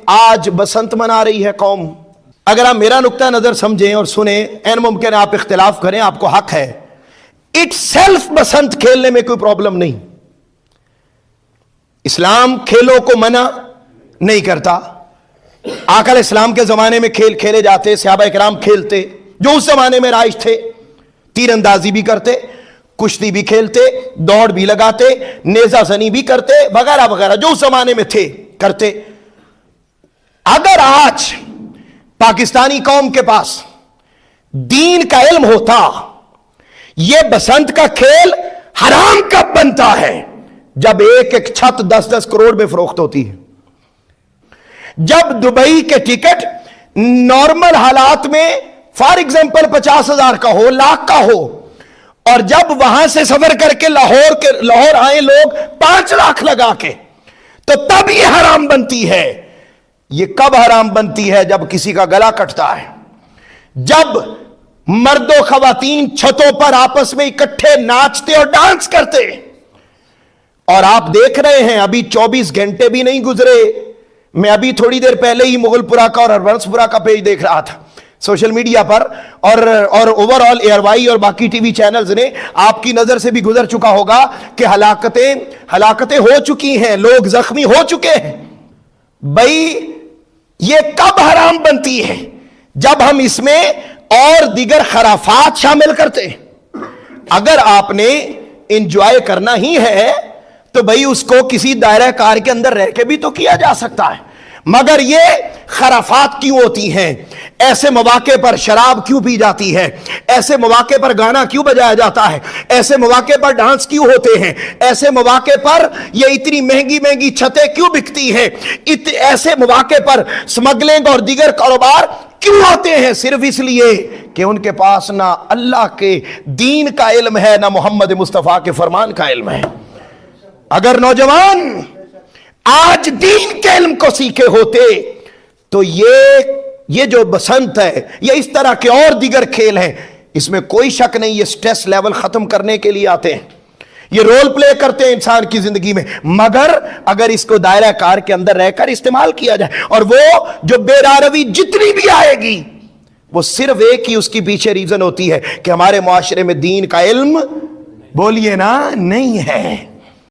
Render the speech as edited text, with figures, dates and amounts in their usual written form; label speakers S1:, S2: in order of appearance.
S1: آج بسنت منا رہی ہے قوم. اگر آپ میرا نقطہ نظر سمجھیں اور سنیں, این ممکن ہے آپ اختلاف کریں, آپ کو حق ہے. اٹ سیلف بسنت کھیلنے میں کوئی پرابلم نہیں. اسلام کھیلوں کو منع نہیں کرتا. آقا علیہ السلام کے زمانے میں کھیل کھیلے جاتے, صحابہ کرام کھیلتے جو اس زمانے میں رائج تھے. تیر اندازی بھی کرتے, کشتی بھی کھیلتے, دوڑ بھی لگاتے, نیزہ زنی بھی کرتے, وغیرہ وغیرہ جو اس زمانے میں تھے کرتے. اگر آج پاکستانی قوم کے پاس دین کا علم ہوتا, یہ بسنت کا کھیل حرام کب بنتا ہے؟ جب ایک ایک چھت 10-10 کروڑ میں فروخت ہوتی ہے. جب دبئی کے ٹکٹ نارمل حالات میں فار ایگزامپل 50,000 کا ہو, لاکھ کا ہو, اور جب وہاں سے سفر کر کے لاہور آئے لوگ 5 لاکھ لگا کے, تو تب یہ حرام بنتی ہے. یہ کب حرام بنتی ہے؟ جب کسی کا گلا کٹتا ہے, جب مرد و خواتین چھتوں پر آپس میں اکٹھے ناچتے اور ڈانس کرتے. اور آپ دیکھ رہے ہیں ابھی 24 گھنٹے بھی نہیں گزرے, میں ابھی تھوڑی دیر پہلے ہی مغل پورا کا اور ہربنس پورا کا پیج دیکھ رہا تھا سوشل میڈیا پر, اور اوور آل ایئر وائی اور باقی ٹی وی چینلز نے آپ کی نظر سے بھی گزر چکا ہوگا کہ ہلاکتیں ہو چکی ہیں, لوگ زخمی ہو چکے ہیں. بھائی یہ کب حرام بنتی ہے؟ جب ہم اس میں اور دیگر خرافات شامل کرتے. اگر آپ نے انجوائے کرنا ہی ہے تو بھائی اس کو کسی دائرہ کار کے اندر رہ کے بھی تو کیا جا سکتا ہے. مگر یہ خرافات کیوں ہوتی ہیں؟ ایسے مواقع پر شراب کیوں پی جاتی ہے؟ ایسے مواقع پر گانا کیوں بجایا جاتا ہے؟ ایسے مواقع پر ڈانس کیوں ہوتے ہیں؟ ایسے مواقع پر یہ اتنی مہنگی مہنگی چھتیں کیوں بکتی ہیں؟ ایسے مواقع پر سمگلنگ اور دیگر کاروبار کیوں ہوتے ہیں؟ صرف اس لیے کہ ان کے پاس نہ اللہ کے دین کا علم ہے, نہ محمد مصطفیٰ کے فرمان کا علم ہے. اگر نوجوان آج دین کے علم کو سیکھے ہوتے تو یہ جو بسنت ہے یا اس طرح کے اور دیگر کھیل ہیں, اس میں کوئی شک نہیں یہ سٹریس لیول ختم کرنے کے لیے آتے ہیں, یہ رول پلے کرتے ہیں انسان کی زندگی میں. مگر اگر اس کو دائرہ کار کے اندر رہ کر استعمال کیا جائے, اور وہ جو بے راروی جتنی بھی آئے گی وہ صرف ایک ہی اس کی پیچھے ریزن ہوتی ہے کہ ہمارے معاشرے میں دین کا علم بولیے نا نہیں ہے.